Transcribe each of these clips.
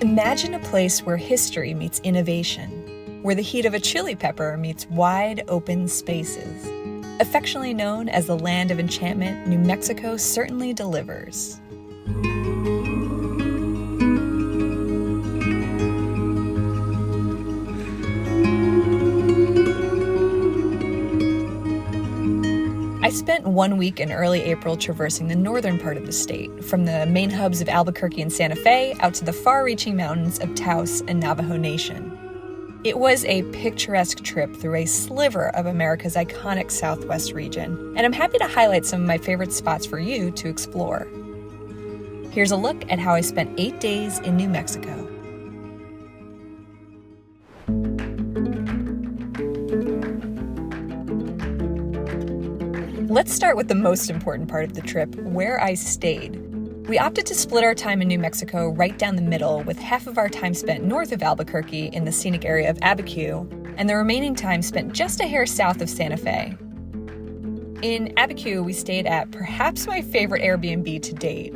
Imagine a place where history meets innovation, where the heat of a chili pepper meets wide open spaces. Affectionately known as the Land of Enchantment, New Mexico certainly delivers. I spent 1 week in early April traversing the northern part of the state, from the main hubs of Albuquerque and Santa Fe out to the far-reaching mountains of Taos and Navajo Nation. It was a picturesque trip through a sliver of America's iconic Southwest region, and I'm happy to highlight some of my favorite spots for you to explore. Here's a look at how I spent 8 days in New Mexico. Let's start with the most important part of the trip, where I stayed. We opted to split our time in New Mexico right down the middle, with half of our time spent north of Albuquerque in the scenic area of Abiquiu, and the remaining time spent just a hair south of Santa Fe. In Abiquiu, we stayed at perhaps my favorite Airbnb to date.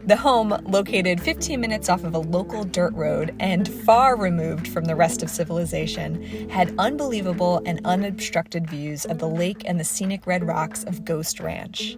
The home, located 15 minutes off of a local dirt road and far removed from the rest of civilization, had unbelievable and unobstructed views of the lake and the scenic red rocks of Ghost Ranch.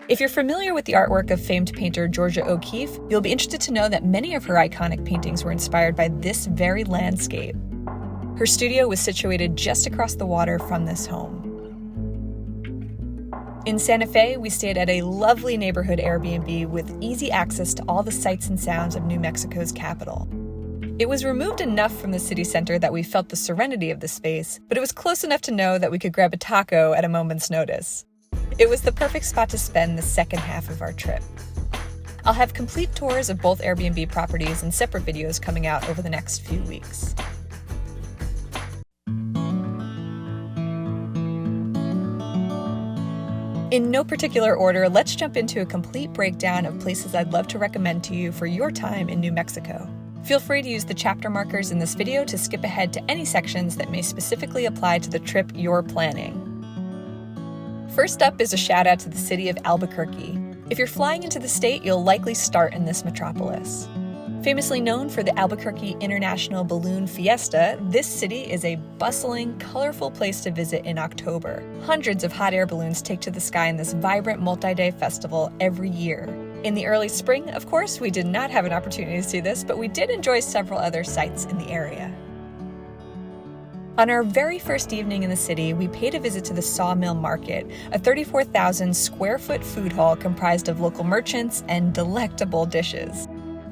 If you're familiar with the artwork of famed painter Georgia O'Keeffe, you'll be interested to know that many of her iconic paintings were inspired by this very landscape. Her studio was situated just across the water from this home. In Santa Fe, we stayed at a lovely neighborhood Airbnb with easy access to all the sights and sounds of New Mexico's capital. It was removed enough from the city center that we felt the serenity of the space, but it was close enough to know that we could grab a taco at a moment's notice. It was the perfect spot to spend the second half of our trip. I'll have complete tours of both Airbnb properties and separate videos coming out over the next few weeks. In no particular order, let's jump into a complete breakdown of places I'd love to recommend to you for your time in New Mexico. Feel free to use the chapter markers in this video to skip ahead to any sections that may specifically apply to the trip you're planning. First up is a shout out to the city of Albuquerque. If you're flying into the state, you'll likely start in this metropolis. Famously known for the Albuquerque International Balloon Fiesta, this city is a bustling, colorful place to visit in October. Hundreds of hot air balloons take to the sky in this vibrant multi-day festival every year. In the early spring, of course, we did not have an opportunity to see this, but we did enjoy several other sights in the area. On our very first evening in the city, we paid a visit to the Sawmill Market, a 34,000 square foot food hall comprised of local merchants and delectable dishes.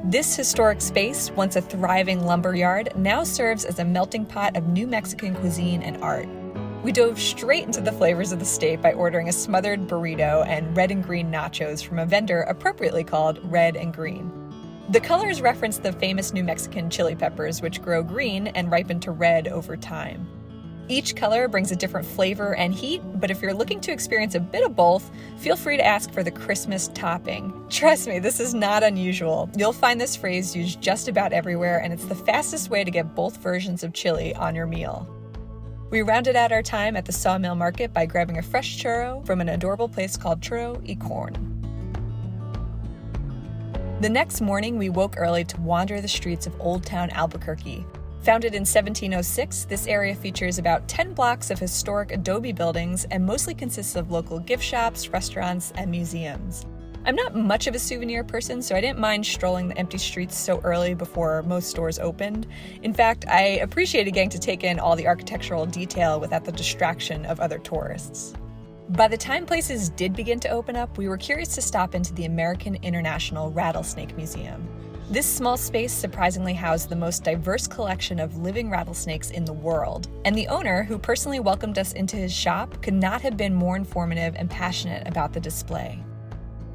This historic space, once a thriving lumber yard, now serves as a melting pot of New Mexican cuisine and art. We dove straight into the flavors of the state by ordering a smothered burrito and red and green nachos from a vendor appropriately called Red and Green. The colors reference the famous New Mexican chili peppers, which grow green and ripen to red over time. Each color brings a different flavor and heat, but if you're looking to experience a bit of both, feel free to ask for the Christmas topping. Trust me, this is not unusual. You'll find this phrase used just about everywhere, and it's the fastest way to get both versions of chili on your meal. We rounded out our time at the Sawmill Market by grabbing a fresh churro from an adorable place called Churro y Corn. The next morning, we woke early to wander the streets of Old Town Albuquerque. Founded in 1706, this area features about 10 blocks of historic adobe buildings and mostly consists of local gift shops, restaurants, and museums. I'm not much of a souvenir person, so I didn't mind strolling the empty streets so early before most stores opened. In fact, I appreciated getting to take in all the architectural detail without the distraction of other tourists. By the time places did begin to open up, we were curious to stop into the American International Rattlesnake Museum. This small space surprisingly housed the most diverse collection of living rattlesnakes in the world, and the owner, who personally welcomed us into his shop, could not have been more informative and passionate about the display.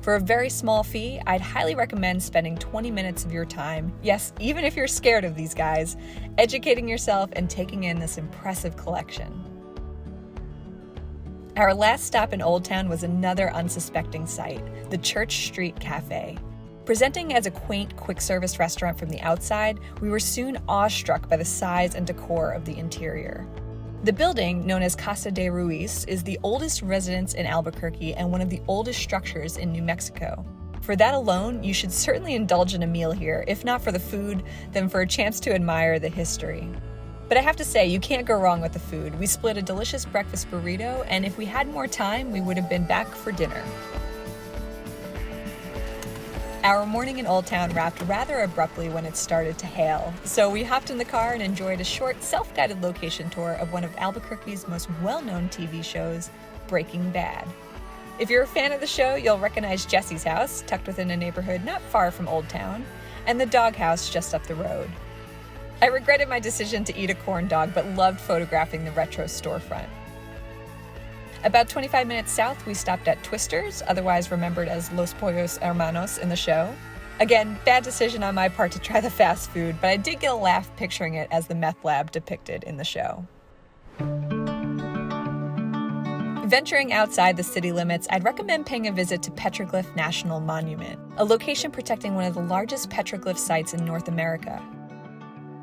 For a very small fee, I'd highly recommend spending 20 minutes of your time, yes, even if you're scared of these guys, educating yourself and taking in this impressive collection. Our last stop in Old Town was another unsuspecting sight, the Church Street Cafe. Presenting as a quaint, quick-service restaurant from the outside, we were soon awestruck by the size and decor of the interior. The building, known as Casa de Ruiz, is the oldest residence in Albuquerque and one of the oldest structures in New Mexico. For that alone, you should certainly indulge in a meal here, if not for the food, then for a chance to admire the history. But I have to say, you can't go wrong with the food. We split a delicious breakfast burrito, and if we had more time, we would have been back for dinner. Our morning in Old Town wrapped rather abruptly when it started to hail, so we hopped in the car and enjoyed a short self-guided location tour of one of Albuquerque's most well-known TV shows, Breaking Bad. If you're a fan of the show, you'll recognize Jesse's house, tucked within a neighborhood not far from Old Town, and the doghouse just up the road. I regretted my decision to eat a corn dog, but loved photographing the retro storefront. About 25 minutes south, we stopped at Twister's, otherwise remembered as Los Pollos Hermanos in the show. Again, bad decision on my part to try the fast food, but I did get a laugh picturing it as the meth lab depicted in the show. Venturing outside the city limits, I'd recommend paying a visit to Petroglyph National Monument, a location protecting one of the largest petroglyph sites in North America.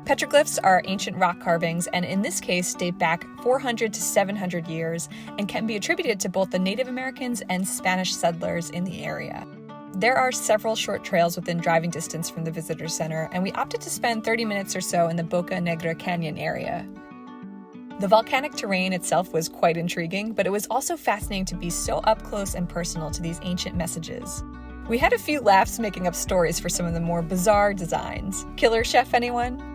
Petroglyphs are ancient rock carvings and in this case date back 400 to 700 years and can be attributed to both the Native Americans and Spanish settlers in the area. There are several short trails within driving distance from the visitor center, and we opted to spend 30 minutes or so in the Boca Negra Canyon area. The volcanic terrain itself was quite intriguing, but it was also fascinating to be so up close and personal to these ancient messages. We had a few laughs making up stories for some of the more bizarre designs. Killer Chef, anyone?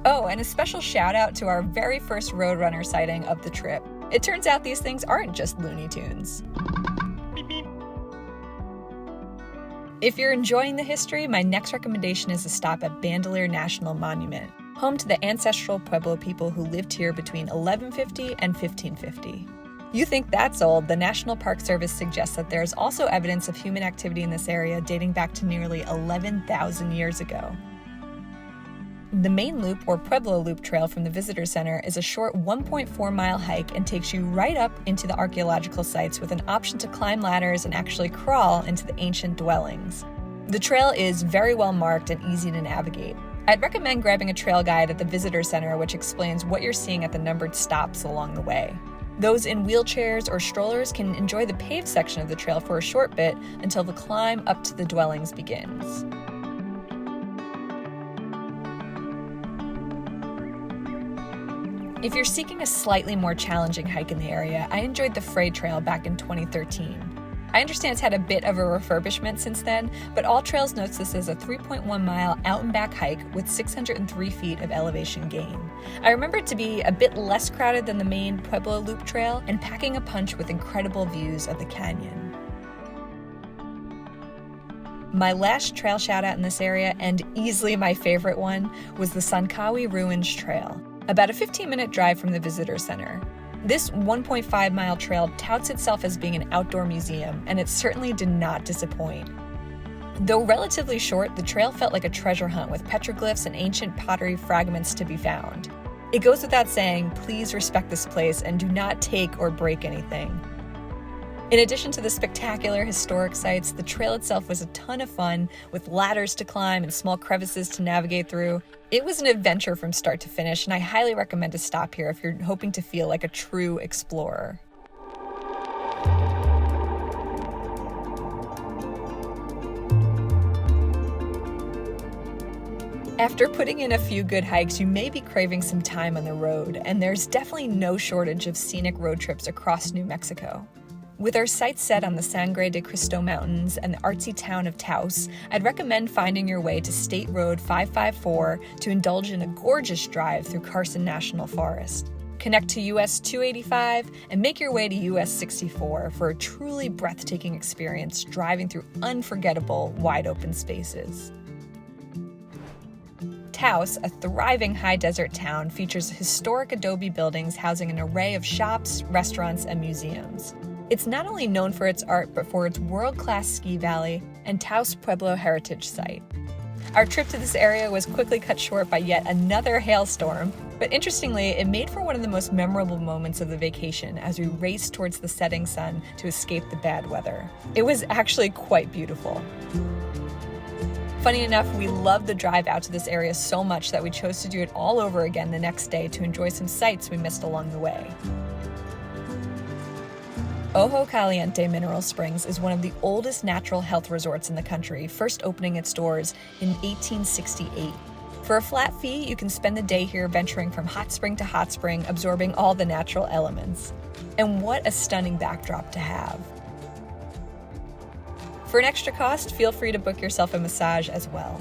Oh, and a special shout out to our very first Roadrunner sighting of the trip. It turns out these things aren't just Looney Tunes. Beep, beep. If you're enjoying the history, my next recommendation is a stop at Bandelier National Monument, home to the ancestral Pueblo people who lived here between 1150 and 1550. You think that's old? The National Park Service suggests that there is also evidence of human activity in this area dating back to nearly 11,000 years ago. The main loop, or Pueblo Loop Trail from the Visitor Center, is a short 1.4-mile hike and takes you right up into the archaeological sites with an option to climb ladders and actually crawl into the ancient dwellings. The trail is very well marked and easy to navigate. I'd recommend grabbing a trail guide at the Visitor Center which explains what you're seeing at the numbered stops along the way. Those in wheelchairs or strollers can enjoy the paved section of the trail for a short bit until the climb up to the dwellings begins. If you're seeking a slightly more challenging hike in the area, I enjoyed the Frey Trail back in 2013. I understand it's had a bit of a refurbishment since then, but All Trails notes this as a 3.1-mile out-and-back hike with 603 feet of elevation gain. I remember it to be a bit less crowded than the main Pueblo Loop Trail and packing a punch with incredible views of the canyon. My last trail shout-out in this area, and easily my favorite one, was the Sankawi Ruins Trail, about a 15-minute drive from the Visitor Center. This 1.5-mile trail touts itself as being an outdoor museum, and it certainly did not disappoint. Though relatively short, the trail felt like a treasure hunt with petroglyphs and ancient pottery fragments to be found. It goes without saying, please respect this place and do not take or break anything. In addition to the spectacular historic sites, the trail itself was a ton of fun, with ladders to climb and small crevices to navigate through. It was an adventure from start to finish, and I highly recommend to stop here if you're hoping to feel like a true explorer. After putting in a few good hikes, you may be craving some time on the road, and there's definitely no shortage of scenic road trips across New Mexico. With our sights set on the Sangre de Cristo Mountains and the artsy town of Taos, I'd recommend finding your way to State Road 554 to indulge in a gorgeous drive through Carson National Forest. Connect to US 285 and make your way to US 64 for a truly breathtaking experience driving through unforgettable, wide-open spaces. Taos, a thriving high-desert town, features historic adobe buildings housing an array of shops, restaurants, and museums. It's not only known for its art, but for its world-class ski valley and Taos Pueblo heritage site. Our trip to this area was quickly cut short by yet another hailstorm, but interestingly, it made for one of the most memorable moments of the vacation as we raced towards the setting sun to escape the bad weather. It was actually quite beautiful. Funny enough, we loved the drive out to this area so much that we chose to do it all over again the next day to enjoy some sights we missed along the way. Ojo Caliente Mineral Springs is one of the oldest natural health resorts in the country, first opening its doors in 1868. For a flat fee, you can spend the day here venturing from hot spring to hot spring, absorbing all the natural elements. And what a stunning backdrop to have. For an extra cost, feel free to book yourself a massage as well.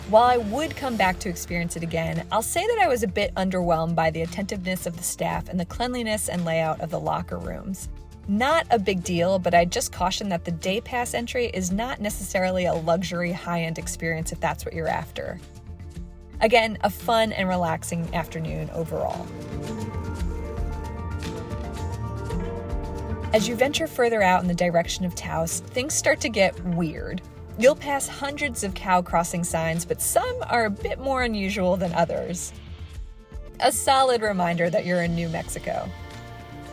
While I would come back to experience it again, I'll say that I was a bit underwhelmed by the attentiveness of the staff and the cleanliness and layout of the locker rooms. Not a big deal, but I'd just caution that the day pass entry is not necessarily a luxury high-end experience if that's what you're after. Again, a fun and relaxing afternoon overall. As you venture further out in the direction of Taos, things start to get weird. You'll pass hundreds of cow crossing signs, but some are a bit more unusual than others. A solid reminder that you're in New Mexico.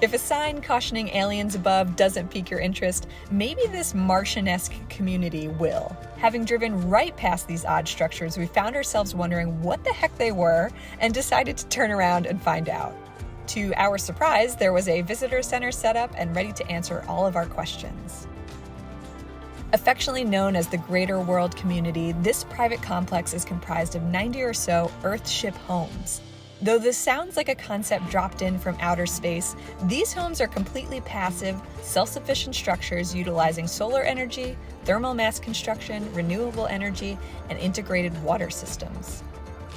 If a sign cautioning aliens above doesn't pique your interest, maybe this Martian-esque community will. Having driven right past these odd structures, we found ourselves wondering what the heck they were and decided to turn around and find out. To our surprise, there was a visitor center set up and ready to answer all of our questions. Affectionately known as the Greater World Community, this private complex is comprised of 90 or so Earthship homes. Though this sounds like a concept dropped in from outer space, these homes are completely passive, self-sufficient structures utilizing solar energy, thermal mass construction, renewable energy, and integrated water systems.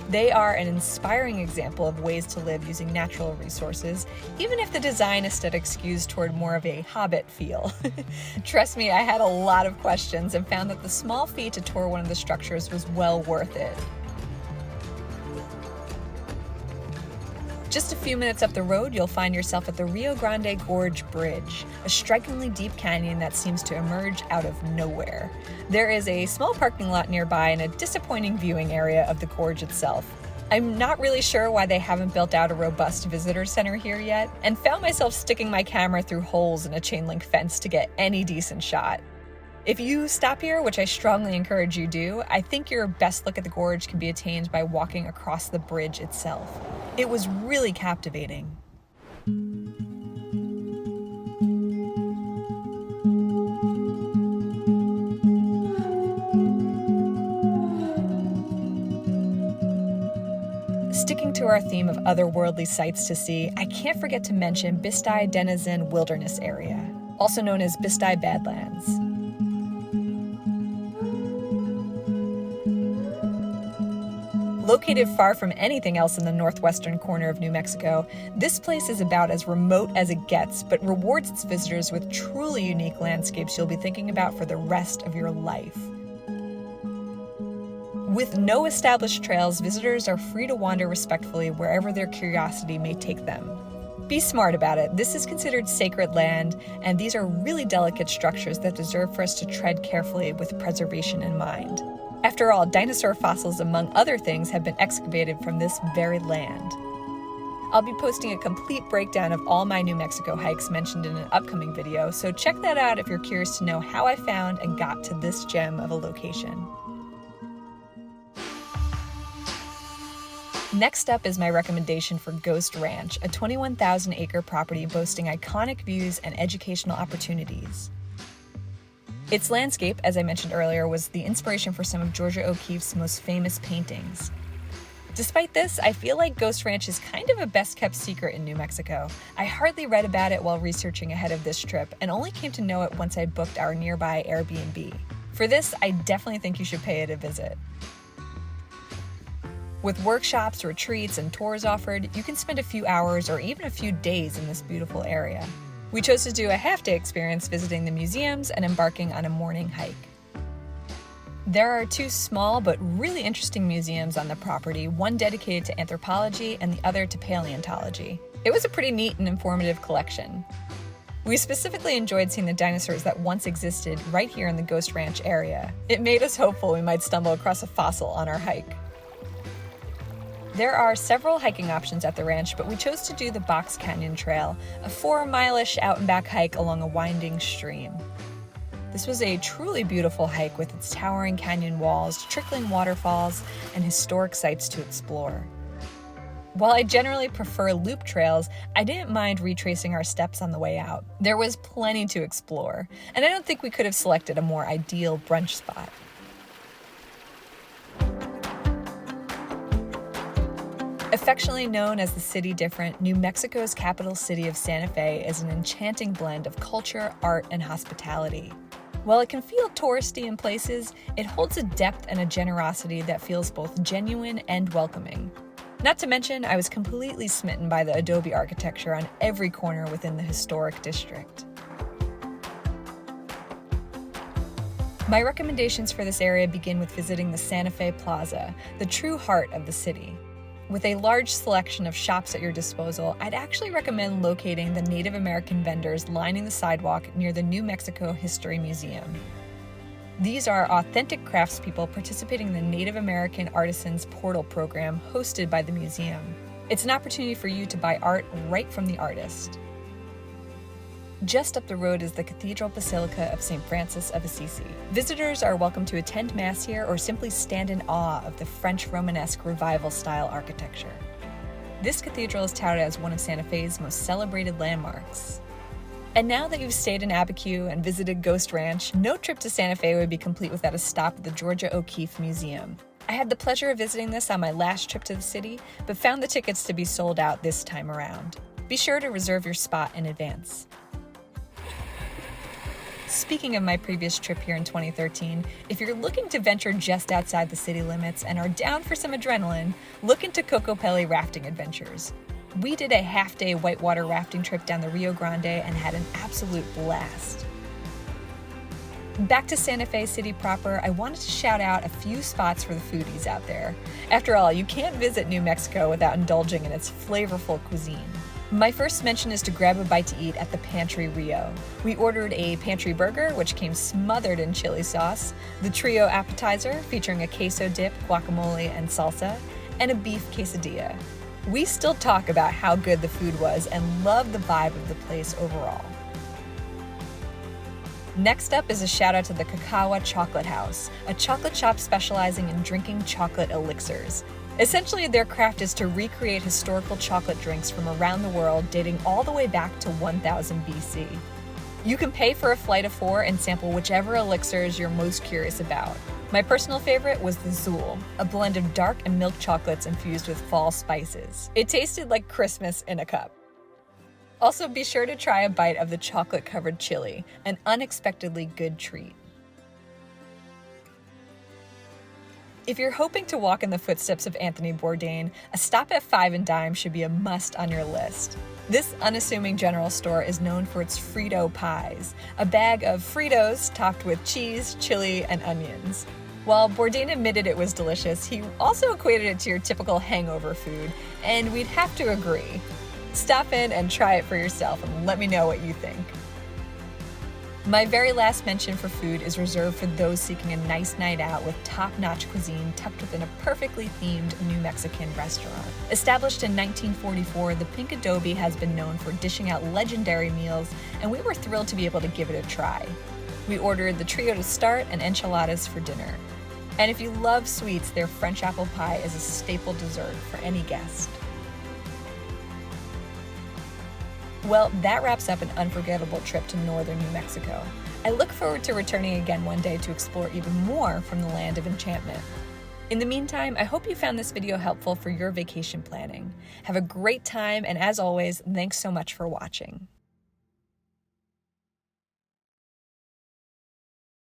They are an inspiring example of ways to live using natural resources, even if the design aesthetic skews toward more of a hobbit feel. Trust me, I had a lot of questions and found that the small fee to tour one of the structures was well worth it. Just a few minutes up the road, you'll find yourself at the Rio Grande Gorge Bridge, a strikingly deep canyon that seems to emerge out of nowhere. There is a small parking lot nearby and a disappointing viewing area of the gorge itself. I'm not really sure why they haven't built out a robust visitor center here yet, and found myself sticking my camera through holes in a chain link fence to get any decent shot. If you stop here, which I strongly encourage you do, I think your best look at the gorge can be attained by walking across the bridge itself. It was really captivating. Sticking to our theme of otherworldly sights to see, I can't forget to mention Bisti De-Na-Zin Wilderness Area, also known as Bisti Badlands. Located far from anything else in the northwestern corner of New Mexico, this place is about as remote as it gets, but rewards its visitors with truly unique landscapes you'll be thinking about for the rest of your life. With no established trails, visitors are free to wander respectfully wherever their curiosity may take them. Be smart about it. This is considered sacred land, and these are really delicate structures that deserve for us to tread carefully with preservation in mind. After all, dinosaur fossils, among other things, have been excavated from this very land. I'll be posting a complete breakdown of all my New Mexico hikes mentioned in an upcoming video, so check that out if you're curious to know how I found and got to this gem of a location. Next up is my recommendation for Ghost Ranch, a 21,000-acre property boasting iconic views and educational opportunities. Its landscape, as I mentioned earlier, was the inspiration for some of Georgia O'Keeffe's most famous paintings. Despite this, I feel like Ghost Ranch is kind of a best-kept secret in New Mexico. I hardly read about it while researching ahead of this trip, and only came to know it once I'd booked our nearby Airbnb. For this, I definitely think you should pay it a visit. With workshops, retreats, and tours offered, you can spend a few hours or even a few days in this beautiful area. We chose to do a half-day experience visiting the museums and embarking on a morning hike. There are two small but really interesting museums on the property, one dedicated to anthropology and the other to paleontology. It was a pretty neat and informative collection. We specifically enjoyed seeing the dinosaurs that once existed right here in the Ghost Ranch area. It made us hopeful we might stumble across a fossil on our hike. There are several hiking options at the ranch, but we chose to do the Box Canyon Trail, a 4-mile-ish out-and-back hike along a winding stream. This was a truly beautiful hike with its towering canyon walls, trickling waterfalls, and historic sights to explore. While I generally prefer loop trails, I didn't mind retracing our steps on the way out. There was plenty to explore, and I don't think we could have selected a more ideal brunch spot. Affectionately known as the City Different, New Mexico's capital city of Santa Fe is an enchanting blend of culture, art, and hospitality. While it can feel touristy in places, it holds a depth and a generosity that feels both genuine and welcoming. Not to mention, I was completely smitten by the adobe architecture on every corner within the historic district. My recommendations for this area begin with visiting the Santa Fe Plaza, the true heart of the city. With a large selection of shops at your disposal, I'd actually recommend locating the Native American vendors lining the sidewalk near the New Mexico History Museum. These are authentic craftspeople participating in the Native American Artisans Portal program hosted by the museum. It's an opportunity for you to buy art right from the artist. Just up the road is the Cathedral Basilica of St. Francis of Assisi. Visitors are welcome to attend Mass here or simply stand in awe of the French Romanesque Revival-style architecture. This cathedral is touted as one of Santa Fe's most celebrated landmarks. And now that you've stayed in Abiquiu and visited Ghost Ranch, no trip to Santa Fe would be complete without a stop at the Georgia O'Keeffe Museum. I had the pleasure of visiting this on my last trip to the city, but found the tickets to be sold out this time around. Be sure to reserve your spot in advance. Speaking of my previous trip here in 2013, if you're looking to venture just outside the city limits and are down for some adrenaline, look into Cocopelli Rafting Adventures. We did a half-day whitewater rafting trip down the Rio Grande and had an absolute blast. Back to Santa Fe City proper, I wanted to shout out a few spots for the foodies out there. After all, you can't visit New Mexico without indulging in its flavorful cuisine. My first mention is to grab a bite to eat at the Pantry Rio. We ordered a pantry burger, which came smothered in chili sauce, the trio appetizer featuring a queso dip, guacamole, and salsa, and a beef quesadilla. We still talk about how good the food was and love the vibe of the place overall. Next up is a shout out to the Cacao Chocolate House, a chocolate shop specializing in drinking chocolate elixirs. Essentially, their craft is to recreate historical chocolate drinks from around the world dating all the way back to 1000 BC. You can pay for a flight of 4 and sample whichever elixirs you're most curious about. My personal favorite was the Azul, a blend of dark and milk chocolates infused with fall spices. It tasted like Christmas in a cup. Also, be sure to try a bite of the chocolate-covered chili, an unexpectedly good treat. If you're hoping to walk in the footsteps of Anthony Bourdain, a stop at Five and Dime should be a must on your list. This unassuming general store is known for its Frito pies, a bag of Fritos topped with cheese, chili, and onions. While Bourdain admitted it was delicious, he also equated it to your typical hangover food, and we'd have to agree. Stop in and try it for yourself and let me know what you think. My very last mention for food is reserved for those seeking a nice night out with top-notch cuisine tucked within a perfectly themed New Mexican restaurant. Established in 1944, the Pink Adobe has been known for dishing out legendary meals, and we were thrilled to be able to give it a try. We ordered the trio to start and enchiladas for dinner. And if you love sweets, their French apple pie is a staple dessert for any guest. Well, that wraps up an unforgettable trip to northern New Mexico. I look forward to returning again one day to explore even more from the land of enchantment. In the meantime, I hope you found this video helpful for your vacation planning. Have a great time, and as always, thanks so much for watching.